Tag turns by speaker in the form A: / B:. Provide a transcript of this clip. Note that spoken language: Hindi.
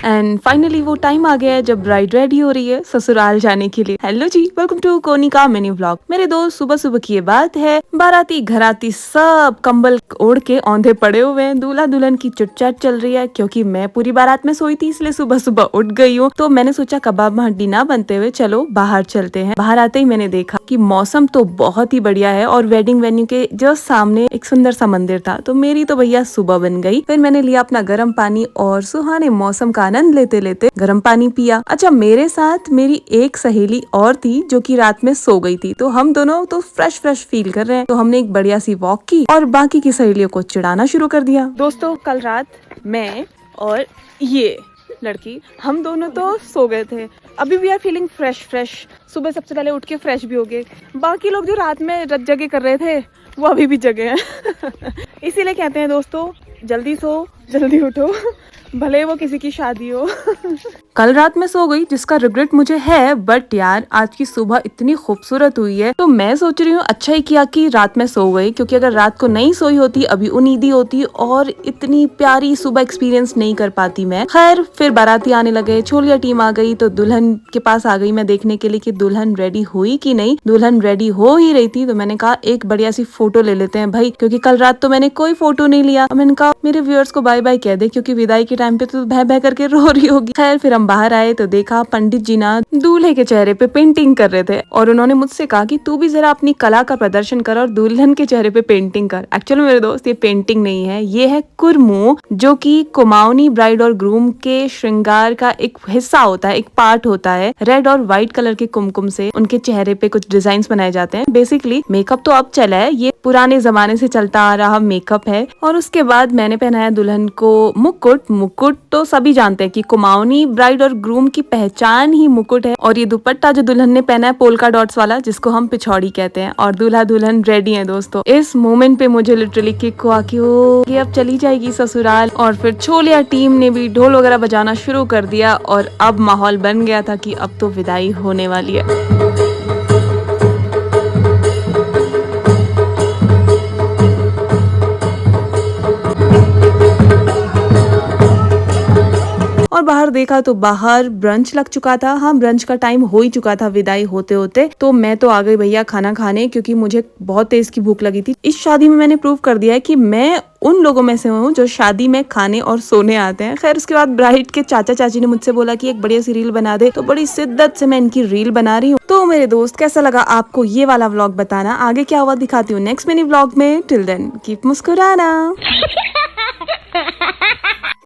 A: एंड फाइनली वो टाइम आ गया है जब ब्राइड रेडी हो रही है ससुराल जाने के लिए। हेलो जी, welcome to Konika mini vlog. मेरे दोस्त सुबह सुबह की ये बात है, बाराती घराती सब कंबल ओढ़ के औंधे पड़े हुए हैं। दूल्हा दुल्हन की चिटचाट चल रही है क्योंकि मैं पूरी बारात में सोई थी, इसलिए सुबह सुबह उठ गई हूँ। तो मैंने सोचा कबाब में हड्डी ना बनते हुए चलो बाहर चलते हैं। बाहर आते ही मैंने देखा कि मौसम तो बहुत ही बढ़िया है और वेडिंग वेन्यू के जस्ट सामने एक सुंदर सा मंदिर था। तो मेरी तो भैया सुबह बन गई। फिर मैंने लिया अपना गर्म पानी और सुहाने मौसम का आनंद लेते लेते गर्म पानी पिया। अच्छा, मेरे साथ मेरी एक सहेली और थी जो कि रात में सो गई थी, तो हम दोनों तो फ्रेश फ्रेश फील कर रहे हैं। तो हमने एक बढ़िया सी वॉक की और बाकी की सहेलियों को चिढ़ाना शुरू कर दिया। दोस्तों, कल रात मैं और ये लड़की हम दोनों तो सो गए थे। अभी we are feeling fresh fresh. सुबह सबसे पहले उठ के फ्रेश भी हो गए। बाकी लोग जो रात में रत जगे कर रहे थे वो अभी भी जगे हैं। इसीलिए कहते हैं दोस्तों, जल्दी सो जल्दी उठो, भले वो किसी की शादी हो। कल रात में सो गई जिसका रिग्रेट मुझे है, बट यार आज की सुबह इतनी खूबसूरत हुई है तो मैं सोच रही हूँ अच्छा ही किया कि रात में सो गई, क्योंकि अगर रात को नहीं सोई होती अभी उनीदी होती और इतनी प्यारी सुबह एक्सपीरियंस नहीं कर पाती मैं। खैर, फिर बाराती आने लगे, छोलिया टीम आ गई तो दुल्हन के पास आ गई मैं देखने के लिए कि दुल्हन रेडी हुई कि नहीं। दुल्हन रेडी हो ही रही थी तो मैंने कहा एक बढ़िया सी फोटो ले लेते हैं भाई, क्योंकि कल रात तो मैंने कोई फोटो नहीं लिया। मैंने कहा मेरे व्यूअर्स को बाय बाय कह दे, क्योंकि विदाई के टाइम पे तो बह बह करके रो रही होगी। खैर, फिर हम बाहर आए तो देखा पंडित जी ना दूल्हे के चेहरे पे पेंटिंग कर रहे थे और उन्होंने मुझसे कहा कि तू भी जरा अपनी कला का प्रदर्शन कर और दुल्हन के चेहरे पे पेंटिंग कर। एक्चुअली मेरे दोस्त, ये पेंटिंग नहीं है, ये है कुरमू, जो कि कुमाऊनी ब्राइड और ग्रूम के श्रृंगार का एक हिस्सा होता है, एक पार्ट होता है। रेड और व्हाइट कलर के कुमकुम से उनके चेहरे पे कुछ डिजाइन बनाए जाते हैं। बेसिकली मेकअप तो अब चला है, ये पुराने जमाने से चलता आ रहा मेकअप है। और उसके बाद मैंने पहनाया दुल्हन को मुकुट। मुकुट तो सभी जानते हैं कि कुमाऊनी ब्राइड और ग्रूम की पहचान ही मुकुट है। और ये दुपट्टा जो दुल्हन ने पहना है पोल्का डॉट्स वाला, जिसको हम पिछौड़ी कहते हैं। और दूल्हा दुल्हन रेडी है दोस्तों। इस मोमेंट पे मुझे लिटरली किक हुआ कि ओ ये अब चली जाएगी ससुराल। और फिर छोलिया टीम ने भी ढोल वगैरह बजाना शुरू कर दिया और अब माहौल बन गया था कि अब तो विदाई होने वाली है। और बाहर देखा तो बाहर ब्रंच लग चुका था। हाँ, ब्रंच का टाइम हो ही चुका था विदाई होते होते। तो मैं तो आ गई भैया खाना खाने, क्योंकि मुझे बहुत तेज की भूख लगी थी। इस शादी में मैंने प्रूव कर दिया है कि मैं उन लोगों में से हूँ जो शादी में खाने और सोने आते हैं। खैर, उसके बाद ब्राइड के चाचा चाची ने मुझसे बोला कि एक बढ़िया सी रील बना दे, तो बड़ी शिद्दत से मैं इनकी रील बना रही हूँ। तो मेरे दोस्त, कैसा लगा आपको ये वाला व्लॉग बताना। आगे क्या हुआ दिखाती हूँ नेक्स्ट मिनी व्लॉग में। टिल देन कीप मुस्कुराना।